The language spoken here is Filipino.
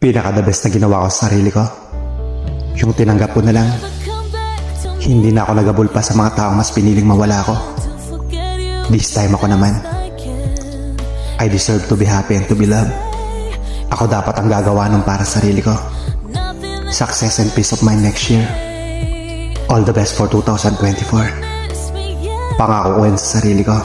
Pinaka-the best na ginawa ko sa sarili ko. Yung tinanggap ko na lang. Hindi na ako nagabol pa sa mga taong mas piniling mawala ako. This time ako naman. I deserve to be happy and to be loved. Ako dapat ang gagawa nun para sa sarili ko. Success and peace of mind next year. All the best for 2024. Pangako ko yun sa sarili ko.